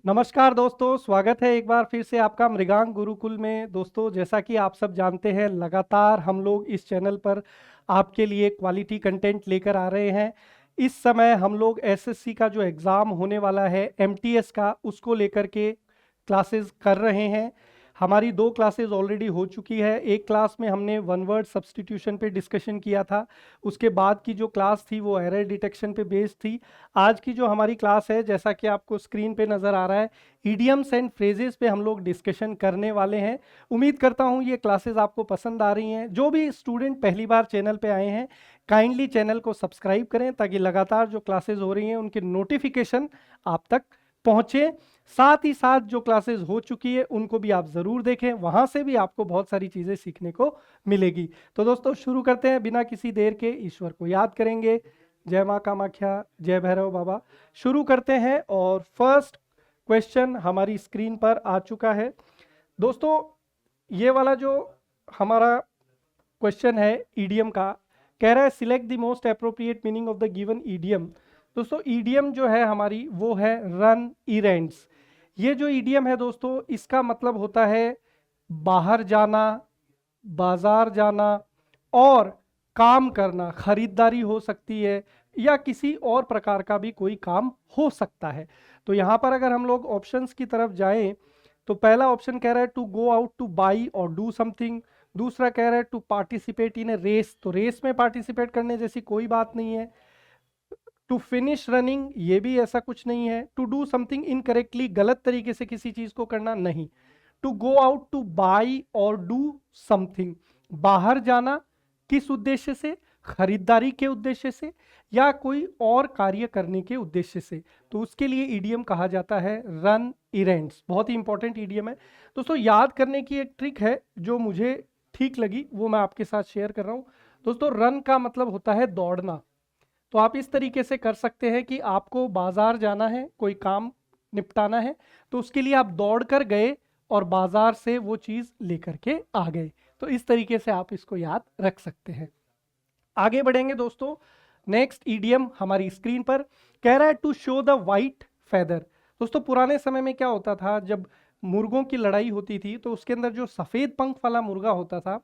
नमस्कार दोस्तों, स्वागत है एक बार फिर से आपका मृगांक गुरुकुल में। दोस्तों, जैसा कि आप सब जानते हैं, लगातार हम लोग इस चैनल पर आपके लिए क्वालिटी कंटेंट लेकर आ रहे हैं। इस समय हम लोग एसएससी का जो एग्ज़ाम होने वाला है एमटीएस का, उसको लेकर के क्लासेस कर रहे हैं। हमारी 2 क्लासेस ऑलरेडी हो चुकी है। एक क्लास में हमने वन वर्ड सब्स्टिट्यूशन पे डिस्कशन किया था। उसके बाद की जो क्लास थी वो एरर डिटेक्शन पे बेस्ड थी। आज की जो हमारी क्लास है, जैसा कि आपको स्क्रीन पे नज़र आ रहा है, इडियम्स एंड फ्रेजेस पे हम लोग डिस्कशन करने वाले हैं। उम्मीद करता हूँ ये क्लासेस आपको पसंद आ रही हैं। जो भी स्टूडेंट पहली बार चैनल पे आए हैं, काइंडली चैनल को सब्सक्राइब करें ताकि लगातार जो क्लासेस हो रही हैं उनके नोटिफिकेशन आप तक पहुँचे। साथ ही साथ जो क्लासेस हो चुकी है उनको भी आप ज़रूर देखें, वहाँ से भी आपको बहुत सारी चीज़ें सीखने को मिलेगी। तो दोस्तों, शुरू करते हैं बिना किसी देर के। ईश्वर को याद करेंगे। जय माँ कामाख्या, जय भैरव बाबा। शुरू करते हैं और फर्स्ट क्वेश्चन हमारी स्क्रीन पर आ चुका है। दोस्तों, ये वाला जो हमारा क्वेश्चन है ईडियम का, कह रहा है select the most appropriate meaning of the given idiom. दोस्तों, ईडियम जो है हमारी वो है रन इरेंट्स। ये जो ईडियम है दोस्तों, इसका मतलब होता है बाहर जाना, बाजार जाना और काम करना। खरीदारी हो सकती है या किसी और प्रकार का भी कोई काम हो सकता है। तो यहाँ पर अगर हम लोग ऑप्शंस की तरफ जाएं तो पहला ऑप्शन कह रहा है to go out to buy or do something. दूसरा कह रहा है to participate in a race, तो रेस में पार्टिसिपेट करने जैसी कोई बात नहीं है। टू फिनिश रनिंग, ये भी ऐसा कुछ नहीं है। टू डू समथिंग इनकरेक्टली, गलत तरीके से किसी चीज को करना, नहीं। To go out to buy or do something, बाहर जाना किस उद्देश्य से, खरीदारी के उद्देश्य से या कोई और कार्य करने के उद्देश्य से, तो उसके लिए ईडियम कहा जाता है रन इरेंट्स। बहुत ही इंपॉर्टेंट ईडियम है दोस्तों। याद करने की एक ट्रिक है जो मुझे ठीक लगी, वो मैं आपके साथ शेयर कर रहा हूं। दोस्तों, रन का मतलब होता है दौड़ना। तो आप इस तरीके से कर सकते हैं कि आपको बाजार जाना है, कोई काम निपटाना है, तो उसके लिए आप दौड़ कर गए और बाजार से वो चीज लेकर के आ गए। तो इस तरीके से आप इसको याद रख सकते हैं। आगे बढ़ेंगे दोस्तों। नेक्स्ट ईडियम हमारी स्क्रीन पर कह रहा है to show the white feather. दोस्तों, पुराने समय में क्या होता था, जब मुर्गों की लड़ाई होती थी तो उसके अंदर जो सफेद पंख वाला मुर्गा होता था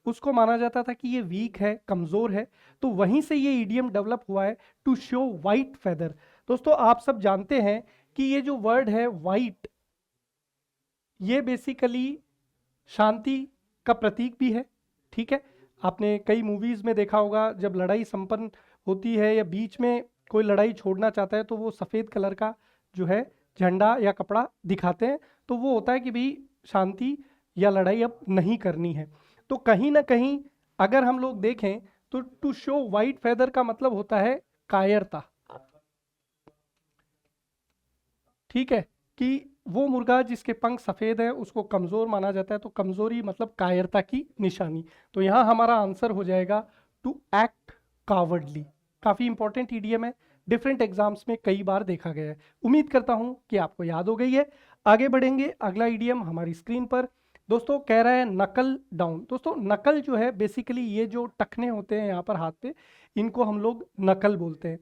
उसको माना जाता था कि ये वीक है, कमजोर है। तो वहीं से ये ईडियम डेवलप हुआ है, टू शो वाइट फेदर। दोस्तों, आप सब जानते हैं कि ये जो वर्ड है वाइट, ये बेसिकली शांति का प्रतीक भी है। ठीक है, आपने कई मूवीज में देखा होगा, जब लड़ाई संपन्न होती है या बीच में कोई लड़ाई छोड़ना चाहता है तो वो सफेद कलर का जो है झंडा या कपड़ा दिखाते हैं। तो वो होता है कि भाई शांति या लड़ाई अब नहीं करनी है। तो कहीं ना कहीं अगर हम लोग देखें तो टू शो वाइट फेदर का मतलब होता है कायरता। ठीक है, कि वो मुर्गा जिसके पंख सफेद है उसको कमजोर माना जाता है। तो कमजोरी मतलब कायरता की निशानी। तो यहां हमारा आंसर हो जाएगा टू एक्ट कावर्डली। काफी इंपॉर्टेंट ईडीएम है, डिफरेंट एग्जाम्स में कई बार देखा गया है। उम्मीद करता हूं कि आपको याद हो गई है। आगे बढ़ेंगे, अगला ईडीएम हमारी स्क्रीन पर दोस्तों कह रहा है नकल डाउन। दोस्तों, नकल जो है बेसिकली ये जो टखने होते हैं यहाँ पर हाथ पे, इनको हम लोग नकल बोलते हैं।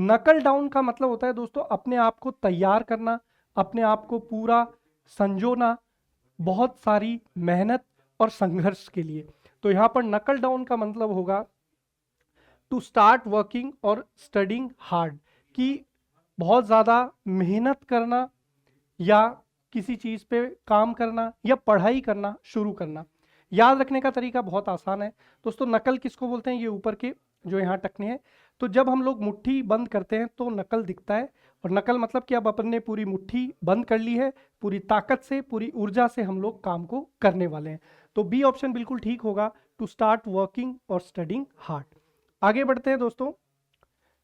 नकल डाउन का मतलब होता है दोस्तों अपने आप को तैयार करना, अपने आप को पूरा संजोना, बहुत सारी मेहनत और संघर्ष के लिए। तो यहाँ पर नकल डाउन का मतलब होगा टू स्टार्ट वर्किंग और स्टडिंग हार्ड, कि बहुत ज़्यादा मेहनत करना या किसी चीज़ पे काम करना या पढ़ाई करना शुरू करना। याद रखने का तरीका बहुत आसान है दोस्तों। नकल किसको बोलते हैं, ये ऊपर के जो यहाँ टकने हैं। तो जब हम लोग मुट्ठी बंद करते हैं तो नकल दिखता है। और नकल मतलब कि अब अपन ने पूरी मुट्ठी बंद कर ली है, पूरी ताकत से, पूरी ऊर्जा से हम लोग काम को करने वाले हैं। तो बी ऑप्शन बिल्कुल ठीक होगा, टू स्टार्ट वर्किंग और स्टडिंग हार्ड। आगे बढ़ते हैं दोस्तों।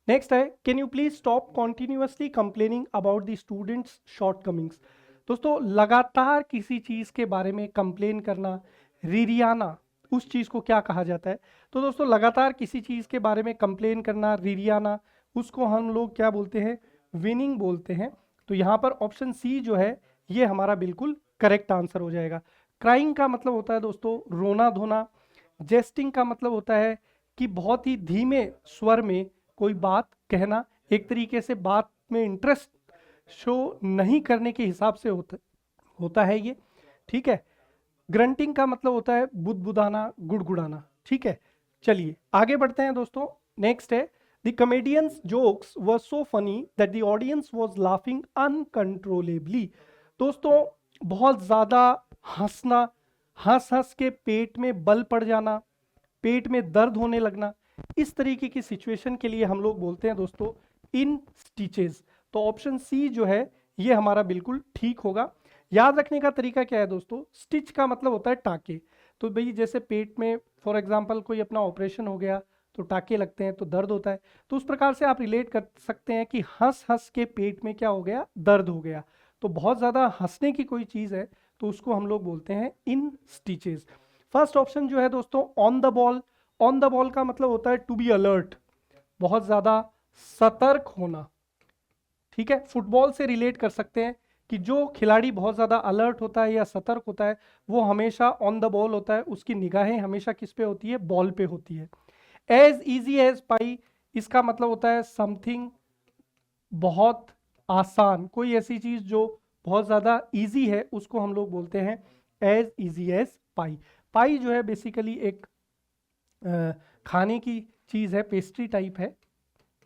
नेक्स्ट है can you please stop continuously complaining about the students shortcomings. दोस्तों, लगातार किसी चीज के बारे में कंप्लेन करना, रिरियाना, उस चीज को क्या कहा जाता है। तो दोस्तों, लगातार किसी चीज के बारे में कंप्लेन करना, रिरियाना, उसको हम लोग क्या बोलते हैं, विनिंग बोलते हैं। तो यहाँ पर ऑप्शन सी जो है ये हमारा बिल्कुल करेक्ट आंसर हो जाएगा। क्राइंग का मतलब होता है दोस्तों रोना धोना। जेस्टिंग का मतलब होता है कि बहुत ही धीमे स्वर में कोई बात कहना, एक तरीके से बात में इंटरेस्ट शो नहीं करने के हिसाब से होता है ये, ठीक है। ग्रंटिंग का मतलब होता है बुदबुदाना, गुड़गुड़ाना, ठीक है। चलिए आगे बढ़ते हैं दोस्तों। नेक्स्ट है, the comedians jokes were so funny that the audience was laughing uncontrollably. दोस्तों बहुत ज्यादा हंसना, हंस हंस के पेट में बल पड़ जाना, पेट में दर्द होने लगना, इस तरीके की सिचुएशन के लिए हम लोग बोलते हैं दोस्तों इन स्टिचेस। तो ऑप्शन सी जो है ये हमारा बिल्कुल ठीक होगा। याद रखने का तरीका क्या है दोस्तों, स्टिच का मतलब होता है टाके। तो भाई जैसे पेट में फॉर एग्जांपल कोई अपना ऑपरेशन हो गया तो टाके लगते हैं तो दर्द होता है, तो उस प्रकार से आप रिलेट कर सकते हैं कि हंस हंस के पेट में क्या हो गया, दर्द हो गया। तो बहुत ज़्यादा हंसने की कोई चीज़ है तो उसको हम लोग बोलते हैं इन स्टिचेस। फर्स्ट ऑप्शन जो है दोस्तों on the ball, on the ball का मतलब होता है टू बी अलर्ट, बहुत ज़्यादा सतर्क होना, ठीक है। फुटबॉल से रिलेट कर सकते हैं कि जो खिलाड़ी बहुत ज़्यादा अलर्ट होता है या सतर्क होता है वो हमेशा ऑन द बॉल होता है, उसकी निगाहें हमेशा किस पे होती है, बॉल पे होती है। एज इजी एज पाई, इसका मतलब होता है समथिंग बहुत आसान, कोई ऐसी चीज़ जो बहुत ज़्यादा इजी है उसको हम लोग बोलते हैं एज इजी एज पाई। पाई जो है बेसिकली एक खाने की चीज़ है, पेस्ट्री टाइप है,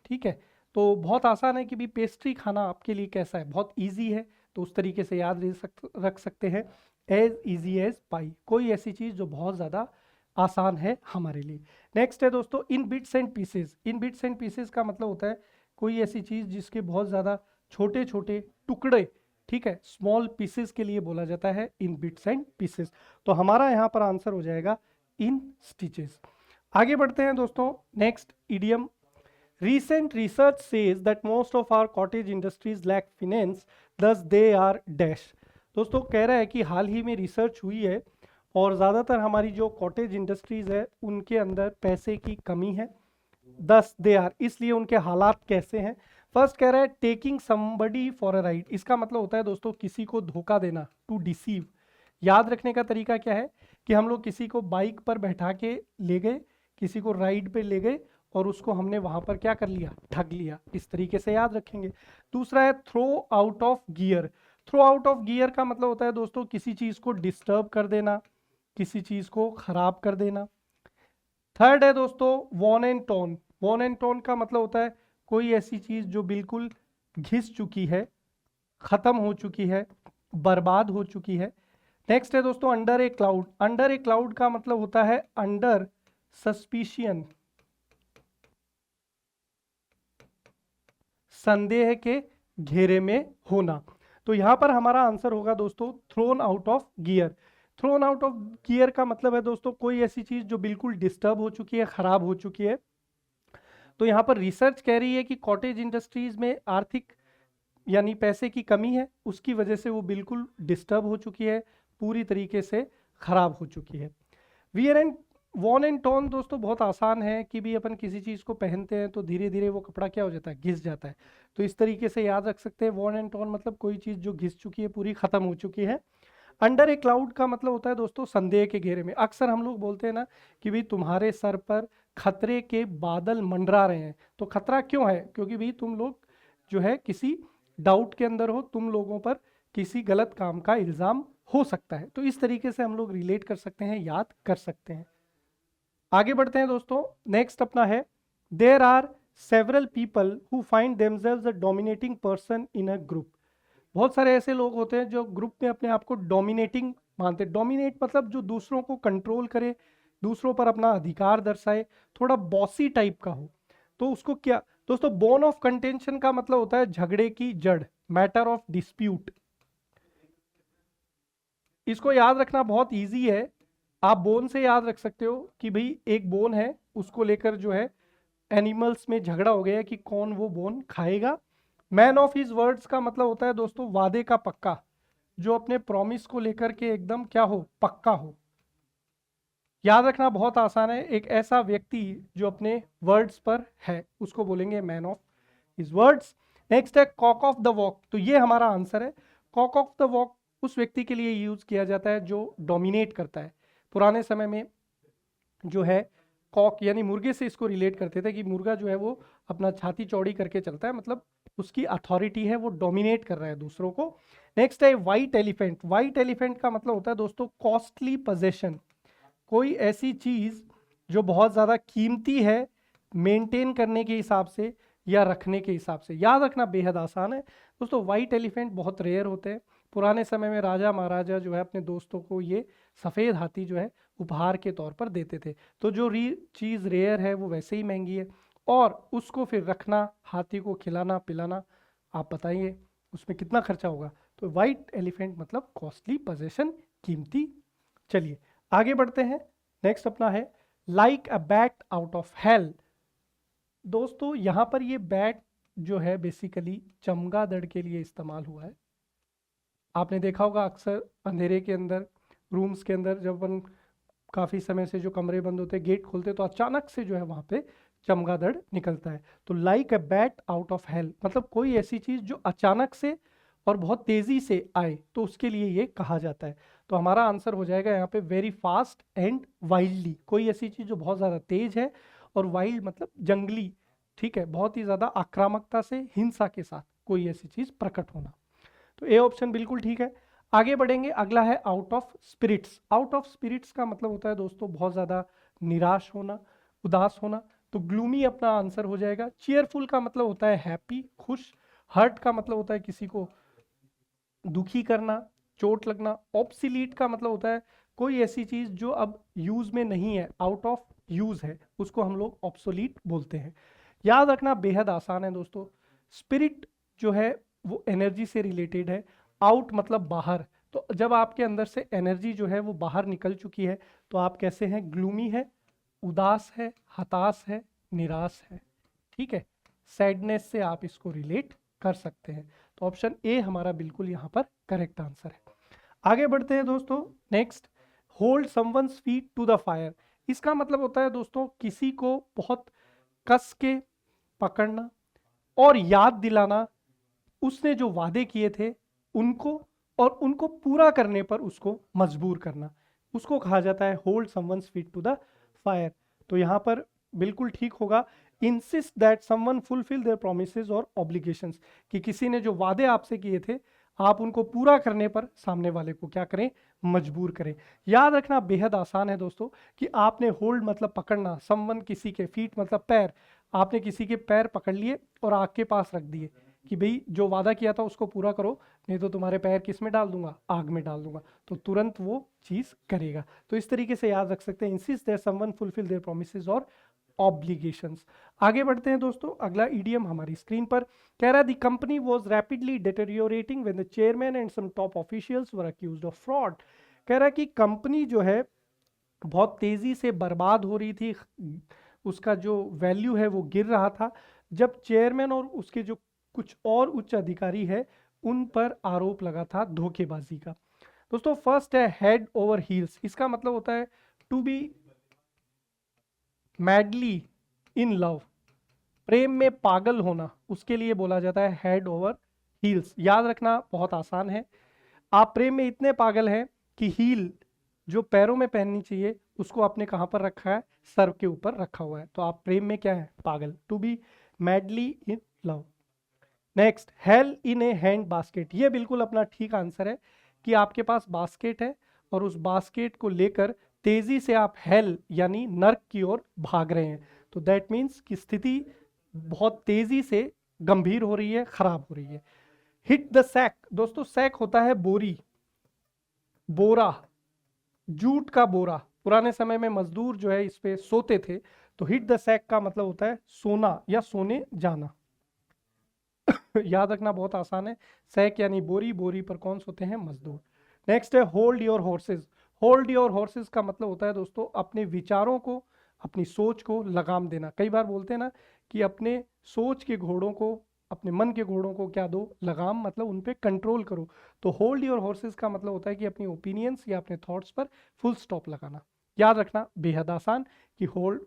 ठीक है। तो बहुत आसान है कि भी पेस्ट्री खाना आपके लिए कैसा है, बहुत इजी है, तो उस तरीके से याद रख सकते हैं एज इजी एज पाई, कोई ऐसी चीज़ जो बहुत ज़्यादा आसान है हमारे लिए। नेक्स्ट है दोस्तों in bits and pieces. In bits and pieces का मतलब होता है कोई ऐसी चीज़ जिसके बहुत ज़्यादा छोटे छोटे टुकड़े, ठीक है, स्मॉल पीसेस के लिए बोला जाता है इन बिट्स एंड पीसेस। तो हमारा यहाँ पर आंसर हो जाएगा इन स्टिचेस। आगे बढ़ते हैं दोस्तों। Next idiom, recent research says that most of our cottage industries lack finance, thus they are dash। दोस्तों कह रहा है कि हाल ही में रिसर्च हुई है और ज़्यादातर हमारी जो कॉटेज इंडस्ट्रीज है उनके अंदर पैसे की कमी है, दस दे आर, इसलिए उनके हालात कैसे हैं। फर्स्ट कह रहा है taking somebody for a ride, इसका मतलब होता है दोस्तों किसी को धोखा देना, टू डिसीव। याद रखने का तरीका क्या है कि हम लोग किसी को बाइक पर बैठा के ले गए, किसी को राइड पे ले गए और उसको हमने वहां पर क्या कर लिया, ठग लिया, इस तरीके से याद रखेंगे। दूसरा है throw out of gear. Throw out of gear का मतलब होता है दोस्तों किसी चीज को डिस्टर्ब कर देना, किसी चीज को खराब कर देना। थर्ड है दोस्तों worn and torn. Worn and torn का मतलब होता है कोई ऐसी चीज जो बिल्कुल घिस चुकी है, खत्म हो चुकी है, बर्बाद हो चुकी है। नेक्स्ट है दोस्तों अंडर ए क्लाउड। अंडर ए क्लाउड का मतलब होता है अंडर सस्पिशियन, संदेह के घेरे में होना। तो यहां पर हमारा आंसर होगा दोस्तों thrown out of gear. Thrown out of gear का मतलब है दोस्तों कोई ऐसी चीज जो बिल्कुल डिस्टर्ब हो चुकी है, खराब हो चुकी है। तो यहाँ पर रिसर्च कह रही है कि कॉटेज इंडस्ट्रीज में आर्थिक यानी पैसे की कमी है, उसकी वजह से वो बिल्कुल डिस्टर्ब हो चुकी है, पूरी तरीके से खराब हो चुकी है। Wear and worn and torn दोस्तों बहुत आसान है कि भी अपन किसी चीज़ को पहनते हैं तो धीरे धीरे वो कपड़ा क्या हो जाता है, घिस जाता है। तो इस तरीके से याद रख सकते हैं वॉन एंड टॉन मतलब कोई चीज़ जो घिस चुकी है, पूरी खत्म हो चुकी है। अंडर ए क्लाउड का मतलब होता है दोस्तों संदेह के घेरे में। अक्सर हम लोग बोलते हैं ना कि भाई तुम्हारे सर पर खतरे के बादल मंडरा रहे हैं। तो खतरा क्यों है, क्योंकि भाई तुम लोग जो है किसी डाउट के अंदर हो, तुम लोगों पर किसी गलत काम का इल्जाम हो सकता है। तो इस तरीके से हम लोग रिलेट कर सकते हैं, याद कर सकते हैं। आगे बढ़ते हैं दोस्तों। नेक्स्ट अपना है there are several people who find themselves a dominating person in a group. बहुत सारे ऐसे लोग होते हैं जो ग्रुप में अपने आप को डोमिनेटिंग मानते हैं। डोमिनेट मतलब जो दूसरों को कंट्रोल करे, दूसरों पर अपना अधिकार दर्शाए, थोड़ा बॉसी टाइप का हो। तो उसको क्या दोस्तों, बोन ऑफ कंटेंशन का मतलब होता है झगड़े की जड़, मैटर ऑफ डिस्प्यूट। इसको याद रखना बहुत इजी है। आप बोन से याद रख सकते हो कि भाई एक बोन है, उसको लेकर जो है एनिमल्स में झगड़ा हो गया है कि कौन वो बोन खाएगा। मैन ऑफ हिज वर्ड्स का मतलब होता है दोस्तों वादे का पक्का, जो अपने प्रॉमिस को लेकर के एकदम क्या हो, पक्का हो। याद रखना बहुत आसान है, एक ऐसा व्यक्ति जो अपने वर्ड्स पर है उसको बोलेंगे man of his words. Next है कॉक ऑफ द वॉक। तो ये हमारा आंसर है। कॉक ऑफ द वॉक उस व्यक्ति के लिए यूज किया जाता है जो डोमिनेट करता है। पुराने समय में जो है कॉक यानी मुर्गे से इसको रिलेट करते थे कि मुर्गा जो है वो अपना छाती चौड़ी करके चलता है, मतलब उसकी अथॉरिटी है, वो डोमिनेट कर रहा है दूसरों को। नेक्स्ट है व्हाइट एलिफेंट। व्हाइट एलिफेंट का मतलब होता है दोस्तों कॉस्टली पोजेशन, कोई ऐसी चीज जो बहुत ज्यादा कीमती है मेंटेन करने के हिसाब से या रखने के हिसाब से। याद रखना बेहद आसान है दोस्तों, व्हाइट एलिफेंट बहुत रेयर होते हैं। पुराने समय में राजा महाराजा जो है अपने दोस्तों को ये सफ़ेद हाथी जो है उपहार के तौर पर देते थे। तो जो चीज़ रेयर है वो वैसे ही महंगी है, और उसको फिर रखना, हाथी को खिलाना पिलाना, आप बताइए उसमें कितना खर्चा होगा। तो वाइट एलिफेंट मतलब कॉस्टली पोजेशन, कीमती। चलिए आगे बढ़ते हैं। नेक्स्ट अपना है like a bat out of hell. दोस्तों यहाँ पर ये बैट जो है बेसिकली चमगादड़ के लिए इस्तेमाल हुआ है। आपने देखा होगा अक्सर अंधेरे के अंदर, रूम्स के अंदर, जब अपन काफ़ी समय से जो कमरे बंद होते हैं, गेट खोलते हैं, तो अचानक से जो है वहाँ पे चमगादड़ निकलता है। तो like a bat out of hell मतलब कोई ऐसी चीज़ जो अचानक से और बहुत तेज़ी से आए, तो उसके लिए ये कहा जाता है। तो हमारा आंसर हो जाएगा यहाँ पे वेरी फास्ट एंड वाइल्डली। कोई ऐसी चीज़ जो बहुत ज़्यादा तेज है, और वाइल्ड मतलब जंगली, ठीक है, बहुत ही ज़्यादा आक्रामकता से, हिंसा के साथ कोई ऐसी चीज़ प्रकट होना। तो ए ऑप्शन बिल्कुल ठीक है। आगे बढ़ेंगे, अगला है out of spirits. Out of spirits का मतलब होता है दोस्तों बहुत ज़्यादा निराश होना, उदास होना। तो ग्लूमी अपना आंसर हो जाएगा। चीयरफुल का मतलब होता है हैप्पी, खुश। हर्ट का मतलब होता है किसी को दुखी करना, चोट लगना। ऑब्सिलीट का मतलब होता है कोई ऐसी चीज़ जो अब यूज़ में नहीं है, आउट ऑफ यूज़ है, उसको हम लोग ऑब्सोलीट बोलते हैं। याद रखना बेहद आसान है दोस्तों। स्पिरिट जो है वो एनर्जी से रिलेटेड है। आउट मतलब बाहर। तो जब आपके अंदर से एनर्जी जो है वो बाहर निकल चुकी है, तो आप कैसे हैं? ग्लूमी है, उदास है, हताश है, निराश है। ठीक है, सैडनेस से आप इसको रिलेट कर सकते हैं। तो ऑप्शन ए हमारा बिल्कुल यहाँ पर करेक्ट आंसर है। आगे बढ़ते हैं दोस्तों। Next, hold someone's feet to the fire. इसका मतलब होता है दोस्तों किसी को बहुत कस के पकड़ना और याद दिलाना उसने जो वादे किए थे उनको, और उनको पूरा करने पर उसको मजबूर करना, उसको कहा जाता है hold someone's feet to the fire. तो यहाँ पर बिल्कुल ठीक होगा, insist that someone fulfil their promises or obligations, कि किसी ने जो वादे आपसे किए थे आप उनको पूरा करने पर सामने वाले को क्या करें? मजबूर करें। याद रखना बेहद आसान है दोस्तों कि आपने होल्ड मतलब पकड़ना, समवन किसी के, फीट मतलब पैर, आपने किसी के पैर पकड़ लिए और आग के पास रख दिए कि भाई जो वादा किया था उसको पूरा करो, नहीं तो तुम्हारे पैर किस में डाल दूंगा? आग में डाल दूंगा। तो तुरंत वो चीज करेगा। तो इस तरीके से याद रख सकते हैं, insist that someone fulfil their promises or obligations. आगे बढ़ते हैं दोस्तों। अगला ईडीएम हमारी स्क्रीन पर कह रहा है the company was rapidly deteriorating when the chairman and some top officials were accused of fraud. कह रहा है कि कंपनी जो है बहुत तेजी से बर्बाद हो रही थी, उसका जो वैल्यू है वो गिर रहा था, जब चेयरमैन और उसके जो कुछ और उच्च अधिकारी है उन पर आरोप लगा था धोखेबाजी का। दोस्तों फर्स्ट है हेड ओवर हील्स। इसका मतलब होता है to be madly in love, प्रेम में पागल होना, उसके लिए बोला जाता है हेड ओवर हील्स। याद रखना बहुत आसान है, आप प्रेम में इतने पागल हैं कि हील जो पैरों में पहननी चाहिए उसको आपने कहाँ पर रखा है? सर के ऊपर रखा हुआ है। तो आप प्रेम में क्या है? पागल। To be madly in love. Next, hell in a handbasket. ये बिल्कुल अपना ठीक आंसर है कि आपके पास बास्केट है और उस बास्केट को लेकर तेजी से आप हेल यानी नर्क की ओर भाग रहे हैं। तो दैट मीन्स कि स्थिति बहुत तेजी से गंभीर हो रही है, खराब हो रही है। Hit the sack. दोस्तों सैक होता है बोरी, बोरा, जूट का बोरा। पुराने समय में मजदूर जो है इस पे सोते थे। तो हिट द सैक का मतलब होता है सोना या सोने जाना। याद रखना बहुत आसान है, सैक यानी बोरी, बोरी पर कौन सोते हैं? मजदूर। नेक्स्ट है hold your horses. Hold your horses का मतलब होता है दोस्तों अपने विचारों को, अपनी सोच को लगाम देना। कई बार बोलते हैं ना कि अपने सोच के घोड़ों को, अपने मन के घोड़ों को क्या दो? लगाम, मतलब उन पे कंट्रोल करो। तो होल्ड योर हॉर्सेस का मतलब होता है कि अपनी ओपिनियंस या अपने थॉट्स पर फुल स्टॉप लगाना। याद रखना बेहद आसान कि होल्ड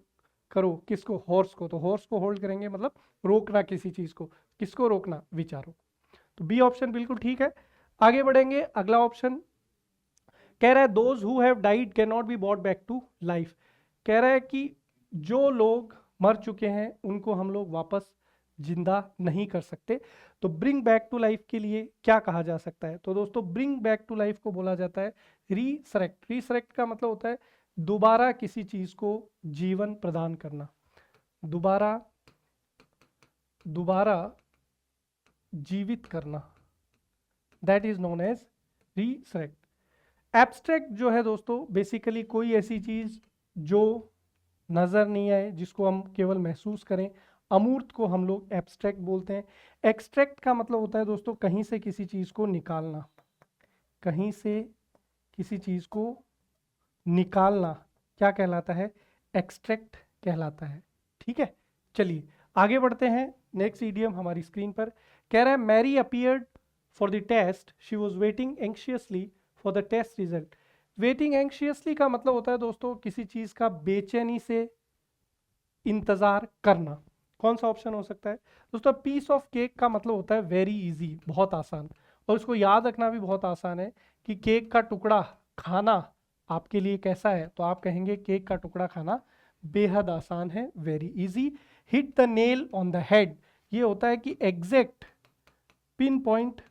करो किसको? हॉर्स को। तो हॉर्स को होल्ड करेंगे मतलब रोकना किसी चीज को। किसको रोकना? विचारों। तो बी ऑप्शन बिल्कुल ठीक है। आगे बढ़ेंगे, अगला ऑप्शन कह रहा है those who have died can not be bought back to life. कह रहा है कि जो लोग मर चुके हैं उनको हम लोग वापस जिंदा नहीं कर सकते। तो ब्रिंग बैक टू लाइफ के लिए क्या कहा जा सकता है? तो दोस्तों ब्रिंग बैक टू लाइफ को बोला जाता है रीसरेक्ट। रीसरेक्ट का मतलब होता है दोबारा किसी चीज को जीवन प्रदान करना, दोबारा दोबारा जीवित करना, that is known as resurrect. Abstract जो है दोस्तों बेसिकली कोई ऐसी चीज जो नजर नहीं आए, जिसको हम केवल महसूस करें, अमूर्त को हम लोग एब्स्ट्रैक्ट बोलते हैं। एक्सट्रैक्ट का मतलब होता है दोस्तों कहीं से किसी चीज को निकालना, कहीं से किसी चीज को निकालना क्या कहलाता है? एक्सट्रैक्ट कहलाता है। ठीक है, चलिए आगे बढ़ते हैं। नेक्स्ट इडियम हमारी स्क्रीन पर कह रहा है Mary appeared for the test, she was waiting anxiously for the test result. Waiting anxiously का मतलब होता है दोस्तों किसी चीज का बेचैनी से इंतजार करना। कौन सा ऑप्शन हो सकता है दोस्तों? पीस ऑफ केक का मतलब होता है वेरी इजी, बहुत आसान, और इसको याद रखना भी बहुत आसान है कि केक का टुकड़ा खाना आपके लिए कैसा है, तो आप कहेंगे केक का टुकड़ा खाना बेहद आसान है, very easy. Hit the nail on the head, ये होता है कि एग्जैक्ट पिन पॉइंट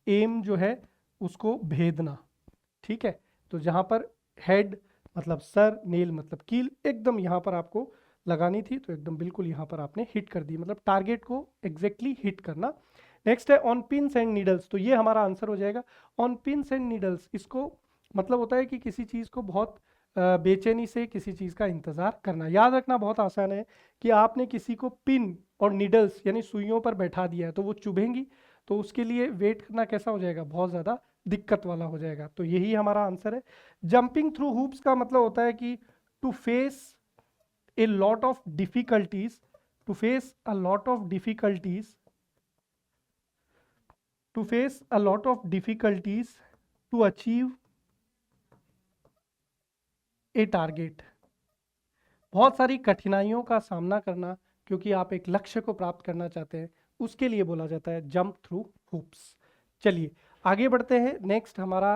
एम जो है उसको भेदना। ठीक है, तो जहां पर हेड मतलब सर, नेल मतलब कील, एकदम यहां पर आपको लगानी थी तो एकदम बिल्कुल यहां पर आपने हिट कर दी, मतलब टारगेट को एग्जैक्टली हिट करना। नेक्स्ट है ऑन पिन्स एंड नीडल्स, तो ये हमारा आंसर हो जाएगा ऑन पिन्स एंड नीडल्स। इसको मतलब होता है कि किसी चीज़ को बहुत बेचैनी से किसी चीज़ का इंतज़ार करना। याद रखना बहुत आसान है कि आपने किसी को पिन और नीडल्स यानी सुइयों पर बैठा दिया है तो वो चुभेंगी, तो उसके लिए वेट करना कैसा हो जाएगा? बहुत ज़्यादा दिक्कत वाला हो जाएगा। तो यही हमारा आंसर है। जंपिंग थ्रू हूप्स का मतलब होता है कि to face a lot of difficulties, to face a lot of difficulties, to face a lot of difficulties to achieve a target। बहुत सारी कठिनाइयों का सामना करना क्योंकि आप एक लक्ष्य को प्राप्त करना चाहते हैं, उसके लिए बोला जाता है जंप थ्रू हूप्स। चलिए आगे बढ़ते हैं। नेक्स्ट हमारा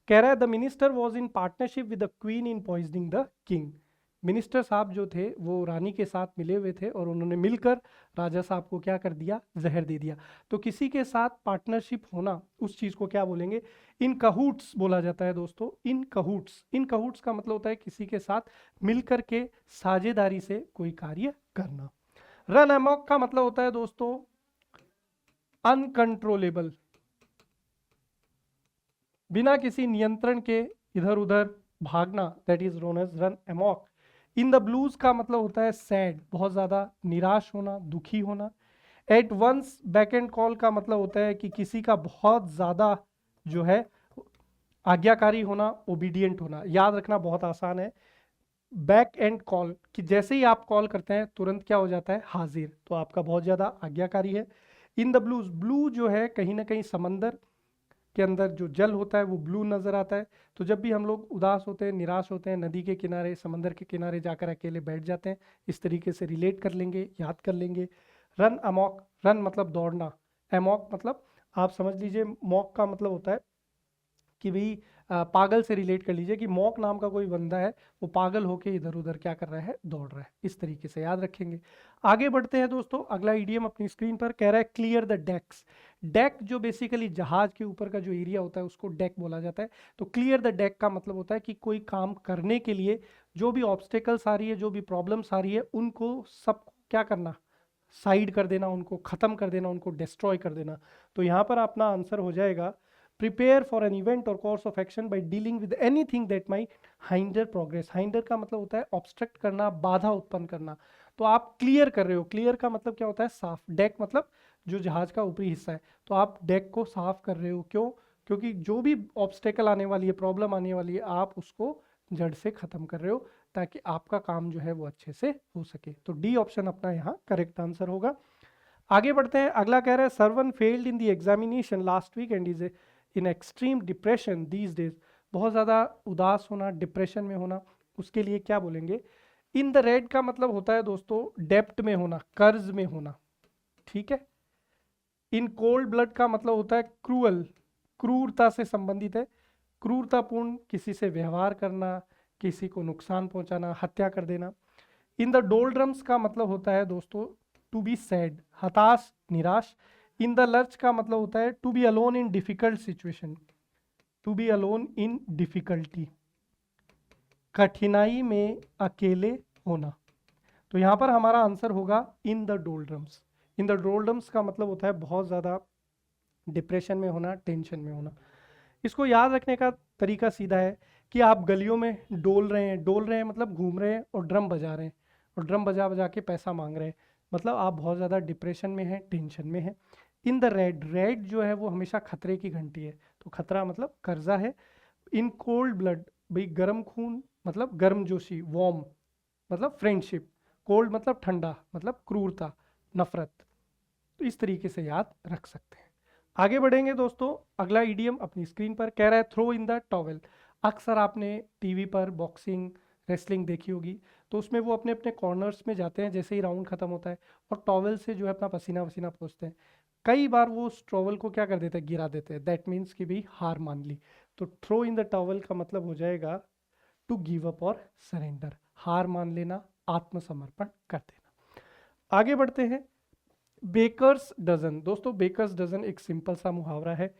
कह रहा है the minister was in partnership with the queen in poisoning the king. Minister साहब जो थे वो रानी के साथ मिले हुए थे और उन्होंने मिलकर राजा साहब को क्या कर दिया? जहर दे दिया। तो किसी के साथ पार्टनरशिप होना, उस चीज़ को क्या बोलेंगे? इन कहूट्स बोला जाता है दोस्तों, इन कहूट्स। इन कहूट्स का मतलब होता है किसी के साथ मिलकर के साझेदारी से कोई कार्य करना। रन अमॉक का मतलब होता है दोस्तों अनकंट्रोलेबल, बिना किसी नियंत्रण के इधर उधर भागना, that is known as run amok. In the blues का मतलब होता है सैड, बहुत ज्यादा निराश होना, दुखी होना। At one's beck and call का मतलब होता है कि किसी का बहुत ज्यादा जो है आज्ञाकारी होना, ओबीडियंट होना। याद रखना बहुत आसान है, बैक एंड कॉल कि जैसे ही आप कॉल करते हैं तुरंत क्या हो जाता है? हाजिर, तो आपका बहुत ज्यादा आज्ञाकारी है। इन द ब्लूज, ब्लू जो है कहीं ना कहीं समंदर के अंदर जो जल होता है वो ब्लू नजर आता है। तो जब भी हम लोग उदास होते हैं, निराश होते हैं, नदी के किनारे, समंदर के किनारे जाकर अकेले बैठ जाते हैं, इस तरीके से रिलेट कर लेंगे, याद कर लेंगे। रन अमॉक, रन मतलब दौड़ना, अमॉक मतलब आप समझ लीजिए, मॉक का मतलब होता है कि भाई पागल से रिलेट कर लीजिए कि मॉक नाम का कोई बंदा है, वो पागल होके इधर उधर क्या कर रहा है? दौड़ रहा है। इस तरीके से याद रखेंगे। आगे बढ़ते हैं दोस्तों, अगला इडियम अपनी स्क्रीन पर कह रहा है क्लियर द डेक्स। डेक जो बेसिकली जहाज के ऊपर का जो एरिया होता है उसको डेक बोला जाता है। तो क्लियर द डेक का मतलब होता है कि कोई काम करने के लिए जो भी ऑब्स्टेकल्स आ रही है, जो भी प्रॉब्लम्स आ रही है, उनको सब क्या करना? साइड कर देना, उनको खत्म कर देना, उनको डिस्ट्रॉय कर देना। तो यहाँ पर अपना आंसर हो जाएगा प्रिपेयर फॉर एन इवेंट और course of action by dealing with anything that may hinder progress. Hinder का मतलब होता है ऑब्स्ट्रक्ट करना, बाधा उत्पन्न करना। तो आप क्लियर कर रहे हो, क्लियर का मतलब क्या होता है? साफ। डेक मतलब जो जहाज का ऊपरी हिस्सा है, तो आप डेक को साफ कर रहे हो। क्यों? क्योंकि जो भी ऑब्स्टेकल आने वाली है, प्रॉब्लम आने वाली है, आप उसको जड़ से खत्म कर रहे हो ताकि आपका काम जो है वो अच्छे से हो सके। तो डी ऑप्शन अपना यहाँ करेक्ट आंसर होगा। आगे बढ़ते हैं। अगला कह रहा है Sarvan failed in the examination last week and is in extreme depression these days. बहुत ज़्यादा उदास होना, डिप्रेशन में होना, उसके लिए क्या बोलेंगे? इन द रेड का मतलब होता है दोस्तों डेप्ट में होना, कर्ज में होना। ठीक है। इन कोल्ड ब्लड का मतलब होता है क्रूअल, क्रूरता से संबंधित है, क्रूरतापूर्ण किसी से व्यवहार करना, किसी को नुकसान पहुंचाना, हत्या कर देना। इन द डोल्ड्रम्स का मतलब होता है दोस्तों टू बी सैड, हताश, निराश। इन द लर्च का मतलब होता है to be alone in difficult situation, to be alone in difficulty, कठिनाई में अकेले होना। तो यहाँ पर हमारा आंसर होगा इन द डोल्ड्रम्स। इन द डोल्ड्रम्स का मतलब होता है बहुत ज़्यादा डिप्रेशन में होना, टेंशन में होना। इसको याद रखने का तरीका सीधा है कि आप गलियों में डोल रहे हैं, डोल रहे हैं मतलब घूम रहे हैं और ड्रम बजा रहे हैं, और ड्रम बजा बजा के पैसा मांग रहे हैं, मतलब आप बहुत ज़्यादा डिप्रेशन में हैं, टेंशन में हैं। इन द रेड, रेड जो है वो हमेशा खतरे की घंटी है, तो खतरा मतलब कर्जा है। इन कोल्ड ब्लड, भाई गर्म खून मतलब गर्मजोशी, वार्म मतलब फ्रेंडशिप, कोल्ड मतलब ठंडा मतलब क्रूरता, नफरत। तो इस तरीके से याद रख सकते हैं। आगे बढ़ेंगे दोस्तों, अगला ईडियम अपनी स्क्रीन पर कह रहा है थ्रो इन द टॉवेल। अक्सर आपने टीवी पर बॉक्सिंग, रेसलिंग देखी होगी, तो उसमें वो अपने अपने कॉर्नर्स में जाते हैं जैसे ही राउंड खत्म होता है, और टॉवेल से जो है अपना पसीना वसीना पोंछते हैं। कई बार वो उस टॉवेल को क्या कर देते हैं, गिरा देते हैं। दैट मीन्स कि भी हार मान ली। तो थ्रो इन द टॉवेल का मतलब हो जाएगा टू गिव अप और सरेंडर, हार मान लेना, आत्मसमर्पण कर देना। आगे बढ़ते हैं, बेकर्स डजन। दोस्तों बेकर्स डजन एक सिंपल सा मुहावरा है।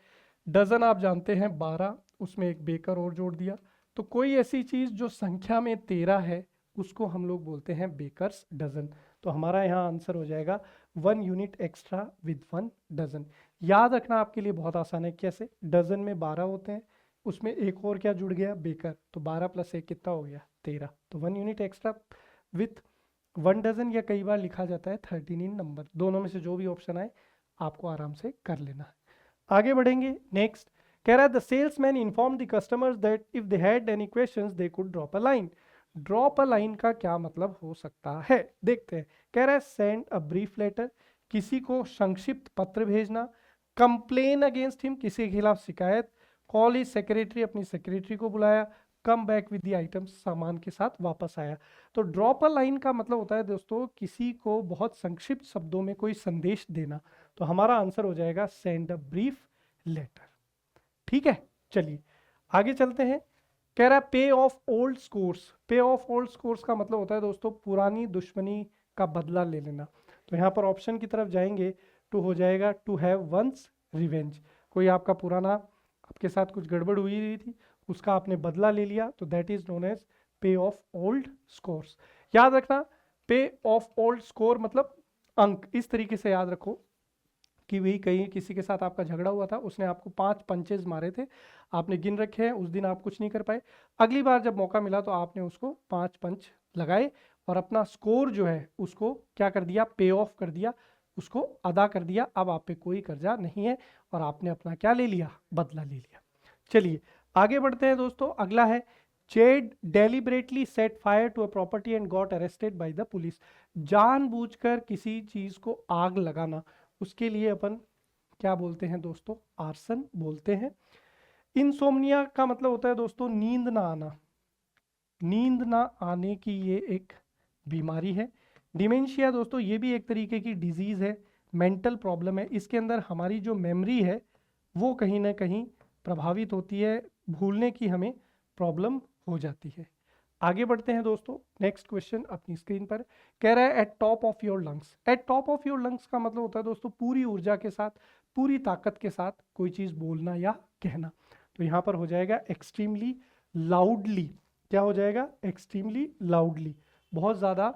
डजन आप जानते हैं 12, उसमें एक बेकर और जोड़ दिया, तो कोई ऐसी चीज़ जो संख्या में 13 है उसको हम लोग बोलते हैं बेकर्स डजन। तो हमारा यहाँ आंसर हो जाएगा 1 यूनिट एक्स्ट्रा विद 1 डजन। याद रखना आपके लिए बहुत आसान है। कैसे? डजन में 12 होते हैं, उसमें एक और क्या जुड़ गया, बेकर, तो 12 + 1 कितना हो गया, 13। तो 1 यूनिट एक्स्ट्रा विथ 1 डजन, या कई बार लिखा जाता है 13 इन नंबर। दोनों में से जो भी ऑप्शन आए आपको आराम से कर लेना है। आगे बढ़ेंगे, नेक्स्ट कह रहा है the salesman inform the customers that if they had any questions they could drop a line. Drop a line का क्या मतलब हो सकता है, देखते हैं। कह रहा है सेंड अ ब्रीफ लेटर, किसी को संक्षिप्त पत्र भेजना। कंप्लेन अगेंस्ट हिम, किसी के खिलाफ शिकायत। कॉल हिज सेक्रेटरी, अपनी सेक्रेटरी को बुलाया। Come back with the items, सामान के साथ वापस आया। तो ड्रॉप अ लाइन का मतलब होता है दोस्तों किसी को बहुत संक्षिप्त शब्दों में कोई संदेश देना। तो हमारा आंसर हो जाएगा सेंड अ ब्रीफ लेटर। ठीक है, चलिए आगे चलते हैं। कह रहा है पे ऑफ ओल्ड स्कोर्स। पे ऑफ ओल्ड स्कोर्स का मतलब होता है दोस्तों पुरानी दुश्मनी का बदला ले लेना। तो यहाँ पर ऑप्शन की तरफ जाएंगे तो हो जाएगा टू हैव वंस रिवेंज। कोई आपका पुराना, आपके साथ कुछ गड़बड़ हुई थी, उसका आपने बदला ले लिया, तो दैट इज नोन एज पे ऑफ ओल्ड स्कोर्स। याद रखना, पे ऑफ ओल्ड स्कोर मतलब अंक। इस तरीके से याद रखो कि वही कहीं किसी के साथ आपका झगड़ा हुआ था, उसने आपको 5 पंचेज मारे थे, आपने गिन रखे हैं, उस दिन आप कुछ नहीं कर पाए। अगली बार जब मौका मिला तो आपने उसको 5 पंच लगाए और अपना स्कोर जो है उसको क्या कर दिया, पे ऑफ कर दिया, उसको अदा कर दिया। अब आप पे कोई कर्जा नहीं है और आपने अपना क्या ले लिया, बदला ले लिया। चलिए आगे बढ़ते हैं दोस्तों, अगला है Z deliberately set fire to a property and got arrested by the police. जानबूझकर किसी चीज को आग लगाना, उसके लिए अपन क्या बोलते हैं दोस्तों, आर्सन बोलते हैं। इनसोम्निया का मतलब होता है दोस्तों नींद ना आना, नींद ना आने की ये एक बीमारी है। डिमेंशिया दोस्तों ये भी एक तरीके की डिजीज है, मेंटल प्रॉब्लम है। इसके अंदर हमारी जो मेमोरी है वो कहीं ना कहीं प्रभावित होती है, भूलने की हमें प्रॉब्लम हो जाती है। आगे बढ़ते हैं दोस्तों, नेक्स्ट क्वेश्चन अपनी स्क्रीन पर कह रहा है eight top of your lungs. Eight top of your lungs का मतलब होता है दोस्तों पूरी ऊर्जा के साथ, पूरी ताकत के साथ कोई चीज़ बोलना या कहना। तो यहाँ पर हो जाएगा एक्सट्रीमली लाउडली। क्या हो जाएगा, एक्सट्रीमली लाउडली, बहुत ज़्यादा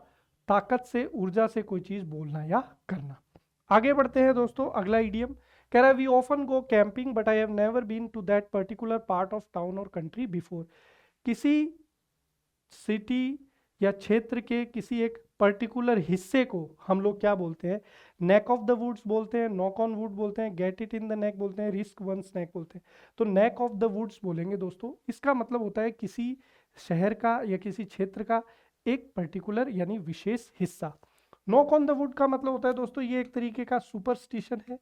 ताकत से, ऊर्जा से कोई चीज़ बोलना या करना। आगे बढ़ते हैं दोस्तों, अगला इडियम कह रहा है we often go camping but I have never been to that particular part of town or country before. किसी सिटी या क्षेत्र के किसी एक पर्टिकुलर हिस्से को हम लोग क्या बोलते हैं, नेक ऑफ द वुड्स बोलते हैं, नॉक ऑन वुड बोलते हैं, get it in the neck बोलते हैं, रिस्क वन स्नैक बोलते हैं। तो नेक ऑफ द वुड्स बोलेंगे दोस्तों। इसका मतलब होता है किसी शहर का या किसी क्षेत्र का एक पर्टिकुलर यानी विशेष हिस्सा। नॉक ऑन द वुड का मतलब होता है दोस्तों ये एक तरीके का सुपरस्टिशन है,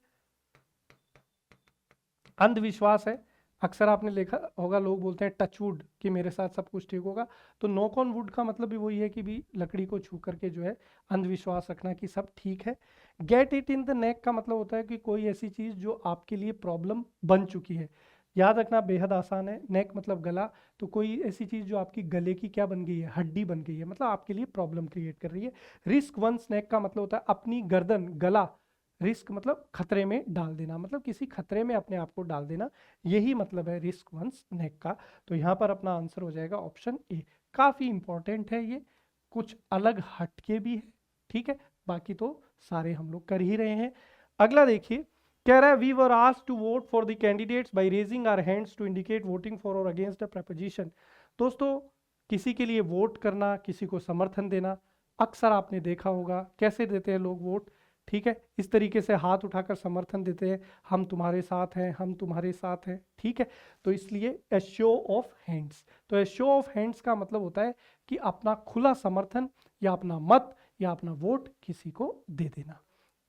अंधविश्वास है। अक्सर आपने देखा होगा लोग बोलते हैं टच वुड कि मेरे साथ सब कुछ ठीक होगा। तो नॉक ऑन वुड का मतलब भी वही है कि भी लकड़ी को छू करके जो है अंधविश्वास रखना कि सब ठीक है। Get it in the neck का मतलब होता है कि कोई ऐसी चीज़ जो आपके लिए प्रॉब्लम बन चुकी है। याद रखना बेहद आसान है। नेक मतलब गला, तो कोई ऐसी चीज़ जो आपकी गले की क्या बन गई है, हड्डी बन गई है, मतलब आपके लिए प्रॉब्लम क्रिएट कर रही है। रिस्क वंस नेक का मतलब होता है अपनी गर्दन, गला, रिस्क मतलब खतरे में डाल देना, मतलब किसी खतरे में अपने आप को डाल देना, यही मतलब है रिस्क वंस नेक का। तो यहाँ पर अपना आंसर हो जाएगा ऑप्शन ए। काफ़ी इंपॉर्टेंट है ये, कुछ अलग हटके भी है, ठीक है, बाकी तो सारे हम लोग कर ही रहे हैं। अगला देखिए, कह रहा है we were asked to vote for the candidates by raising our hands to indicate voting for or against the proposition. दोस्तों, किसी के लिए वोट करना, किसी को समर्थन देना, अक्सर आपने देखा होगा कैसे देते हैं लोग वोट, ठीक है, इस तरीके से हाथ उठाकर समर्थन देते हैं, हम तुम्हारे साथ हैं, हम तुम्हारे साथ हैं, ठीक है। तो इसलिए ए शो ऑफ हैंड्स, तो ए शो ऑफ हैंड्स का मतलब होता है कि अपना खुला समर्थन या अपना मत या अपना वोट किसी को दे देना।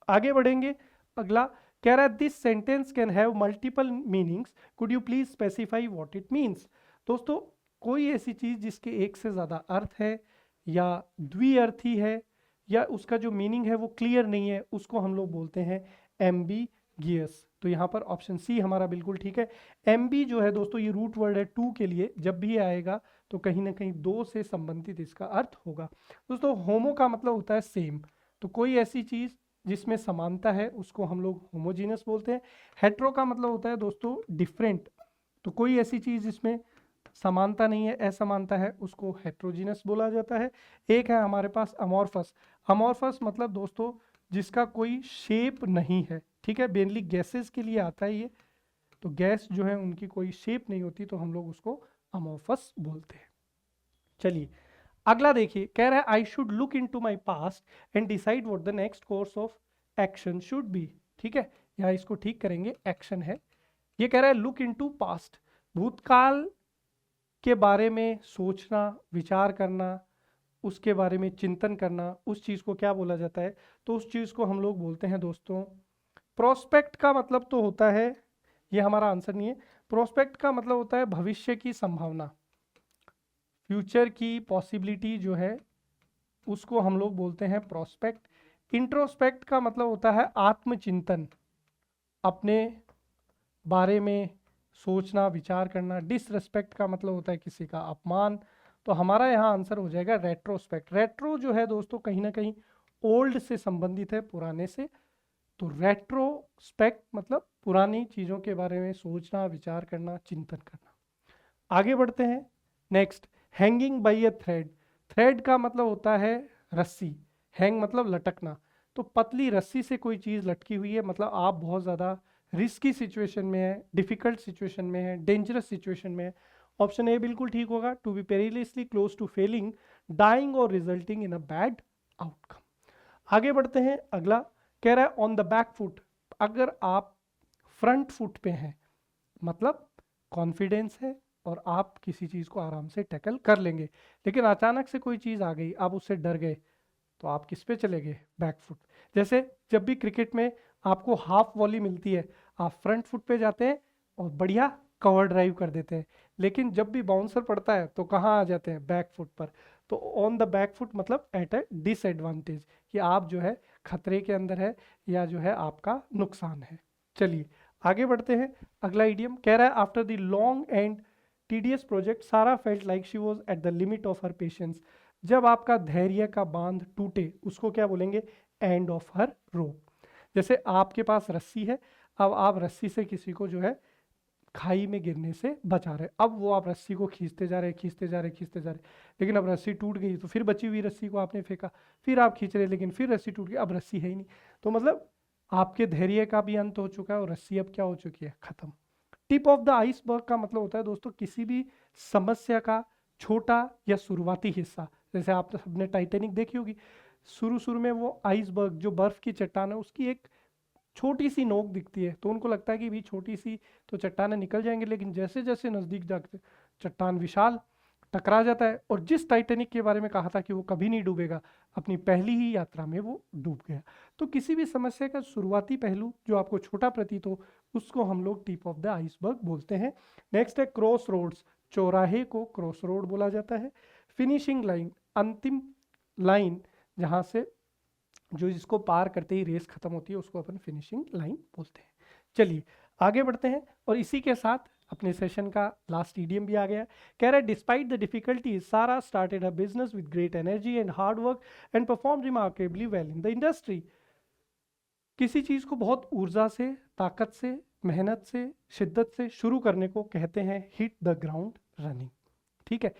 आगे बढ़ेंगे, अगला कह रहा है this sentence can have multiple meanings, could you please specify what it means. दोस्तों, कोई ऐसी चीज जिसके एक से ज्यादा अर्थ है या द्विअर्थी है या उसका जो मीनिंग है वो क्लियर नहीं है, उसको हम लोग बोलते हैं एम्बिगियस। तो यहाँ पर ऑप्शन सी हमारा बिल्कुल ठीक है। एम्बी जो है दोस्तों, ये रूट वर्ड है टू के लिए, जब भी आएगा तो कहीं ना कहीं दो से संबंधित इसका अर्थ होगा। दोस्तों, होमो का मतलब होता है सेम, तो कोई ऐसी चीज जिसमें समानता है उसको हम लोग होमोजीनस बोलते हैं। हेट्रो का मतलब होता है दोस्तों डिफरेंट, तो कोई ऐसी चीज जिसमें समानता नहीं है, असमानता है, उसको हेट्रोजीनस बोला जाता है। एक है हमारे पास अमॉर्फस। अमॉर्फस मतलब दोस्तों जिसका कोई शेप नहीं है, ठीक है, मेनली गैसेस के लिए आता है ये, तो गैस जो है उनकी कोई शेप नहीं होती, तो हम लोग उसको अमॉर्फस बोलते हैं। चलिए अगला देखिए, कह रहा है I should look into my past and decide what the next course of action should be, ठीक है, यहाँ इसको ठीक करेंगे, एक्शन है। ये कह रहा है लुक इन टू पास्ट, भूतकाल के बारे में सोचना, विचार करना, उसके बारे में चिंतन करना, उस चीज़ को क्या बोला जाता है, तो उस चीज़ को हम लोग बोलते हैं दोस्तों प्रोस्पेक्ट। का मतलब तो होता है, ये हमारा आंसर नहीं है, प्रोस्पेक्ट का मतलब होता है भविष्य की संभावना, फ्यूचर की पॉसिबिलिटी जो है उसको हम लोग बोलते हैं प्रोस्पेक्ट। इंट्रोस्पेक्ट का मतलब होता है आत्मचिंतन, अपने बारे में सोचना, विचार करना। डिसरेस्पेक्ट का मतलब होता है किसी का अपमान। तो हमारा यहाँ आंसर हो जाएगा रेट्रोस्पेक्ट। रेट्रो जो है दोस्तों कहीं ना कहीं ओल्ड से संबंधित है, पुराने से, तो रेट्रोस्पेक्ट मतलब पुरानी चीज़ों के बारे में सोचना, विचार करना, चिंतन करना। आगे बढ़ते हैं, next, hanging by a thread. Thread का मतलब होता है रस्सी, हैंग मतलब लटकना, तो पतली रस्सी से कोई चीज़ लटकी हुई है, मतलब आप बहुत ज़्यादा रिस्की सिचुएशन में है, डिफिकल्ट सिचुएशन में है, डेंजरस सिचुएशन में है। ऑप्शन ए बिल्कुल ठीक होगा, to be perilously close to failing, dying और resulting in a bad outcome. आगे बढ़ते हैं, अगला कह रहा है ऑन द बैक फुट, अगर आप फ्रंट फुट पे हैं मतलब कॉन्फिडेंस है और आप किसी चीज़ को आराम से टैकल कर लेंगे, लेकिन अचानक से कोई चीज़ आ गई, आप उससे डर गए, तो आप किस पे चले गए, बैक फुट। जैसे जब भी क्रिकेट में आपको हाफ वॉली मिलती है, आप फ्रंट फुट पे जाते हैं और बढ़िया कवर ड्राइव कर देते हैं, लेकिन जब भी बाउंसर पड़ता है तो कहाँ आ जाते हैं, बैक फुट पर। तो ऑन द बैक फुट मतलब एट ए डिसएडवांटेज, कि आप जो है खतरे के अंदर है या जो है आपका नुकसान है। चलिए आगे बढ़ते हैं, अगला इडियम कह रहा है after the long and tedious project Sara felt like she was at the limit of her patience. जब आपका धैर्य का बांध टूटे उसको क्या बोलेंगे, एंड ऑफ हर रोप। जैसे आपके पास रस्सी है, अब आप रस्सी से किसी को जो है खाई में गिरने से बचा रहे, अब वो आप रस्सी को खींचते जा रहे, खींचते जा रहे, खींचते जा रहे, लेकिन अब रस्सी टूट गई, तो फिर बची हुई रस्सी को आपने फेंका, फिर आप खींच रहे, लेकिन फिर रस्सी टूट गई, अब रस्सी है ही नहीं। तो मतलब आपके धैर्य का भी अंत हो चुका है और रस्सी अब क्या हो चुकी है, खत्म। टिप ऑफ द आइसबर्ग का मतलब होता है दोस्तों किसी भी समस्या का छोटा या शुरुआती हिस्सा। जैसे आप सबने टाइटैनिक देखी होगी, शुरू शुरू में वो आइसबर्ग जो बर्फ की चट्टान है उसकी एक छोटी सी नोक दिखती है, तो उनको लगता है कि भी छोटी सी तो चट्टानें निकल जाएंगे, लेकिन जैसे जैसे नज़दीक जाते चट्टान विशाल टकरा जाता है, और जिस टाइटैनिक के बारे में कहा था कि वो कभी नहीं डूबेगा, अपनी पहली ही यात्रा में वो डूब गया। तो किसी भी समस्या का शुरुआती पहलू जो आपको छोटा प्रतीत हो उसको हम लोग टिप ऑफ द आइसबर्ग बोलते हैं। नेक्स्ट है क्रॉस रोड्स, चौराहे को क्रॉस रोड बोला जाता है। फिनिशिंग लाइन, अंतिम लाइन जहाँ से जो जिसको पार करते ही रेस खत्म होती है उसको अपन फिनिशिंग लाइन बोलते हैं। चलिए आगे बढ़ते हैं, और इसी के साथ अपने सेशन का लास्ट ईडीएम भी आ गया। कह रहा है डिस्पाइट द डिफिकल्टीज सारा started a business with great energy and hard work and perform remarkably well in the industry. किसी चीज को बहुत ऊर्जा से, ताकत से, मेहनत से, शिद्दत से शुरू करने को कहते हैं हिट द ग्राउंड रनिंग। ठीक है,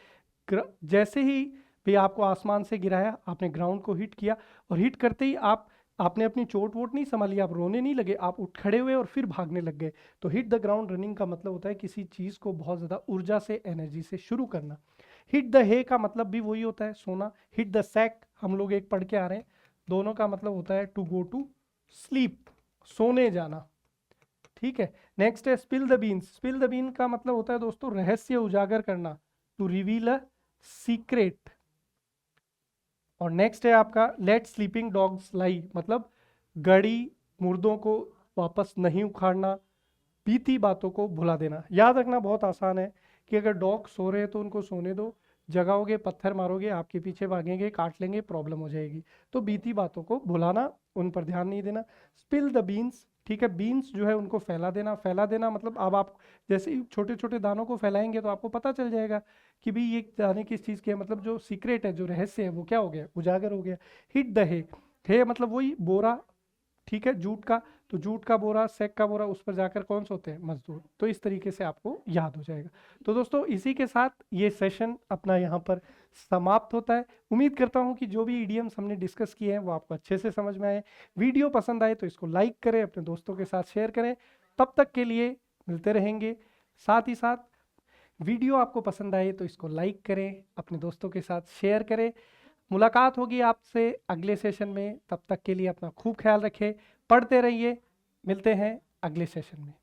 जैसे ही भी आपको आसमान से गिराया, आपने ग्राउंड को हिट किया और हिट करते ही आपने अपनी चोट वोट नहीं संभाली, आप रोने नहीं लगे, आप उठ खड़े हुए और फिर भागने लग गए। तो हिट द ग्राउंड रनिंग का मतलब होता है किसी चीज को बहुत ज्यादा ऊर्जा से, एनर्जी से शुरू करना। हिट द हे का मतलब भी वही होता है, सोना। हिट द सैक हम लोग एक पढ़ के आ रहे हैं, दोनों का मतलब होता है टू गो टू स्लीप, सोने जाना। ठीक है, नेक्स्ट है spill the beans. Spill the bean का मतलब होता है दोस्तों रहस्य उजागर करना, टू रिवील अ सीक्रेट। और नेक्स्ट है आपका लेट स्लीपिंग डॉग्स लाई, मतलब गड़ी मुर्दों को वापस नहीं उखाड़ना, बीती बातों को भुला देना। याद रखना बहुत आसान है कि अगर डॉग सो रहे हैं तो उनको सोने दो, जगाओगे पत्थर मारोगे, आपके पीछे भागेंगे, काट लेंगे, प्रॉब्लम हो जाएगी। तो बीती बातों को भुलाना, उन पर ध्यान नहीं देना। स्पिल द बीन्स, ठीक है, बीन्स जो है उनको फैला देना। फैला देना मतलब अब आप जैसे ही छोटे छोटे दानों को फैलाएंगे तो आपको पता चल जाएगा कि भाई ये दाने किस चीज़ के है, मतलब जो सीक्रेट है, जो रहस्य है वो क्या हो गया, उजागर हो गया। हिट द हे मतलब वही बोरा, ठीक है, जूट का। तो जूट का बोरा, सेक का बोरा, उस पर जाकर कौन से होते हैं, मजदूर। तो इस तरीके से आपको याद हो जाएगा। तो दोस्तों इसी के साथ ये सेशन अपना यहाँ पर समाप्त होता है। उम्मीद करता हूँ कि जो भी ईडीएम्स हमने डिस्कस किए हैं वो आपको अच्छे से समझ में आए। वीडियो पसंद आए तो इसको लाइक करें, अपने दोस्तों के साथ शेयर करें। तब तक के लिए मिलते रहेंगे। साथ ही साथ वीडियो आपको पसंद आए तो इसको लाइक करें, अपने दोस्तों के साथ शेयर करें। मुलाकात होगी आपसे अगले सेशन में, तब तक के लिए अपना खूब ख्याल रखें, पढ़ते रहिए। मिलते हैं अगले सेशन में।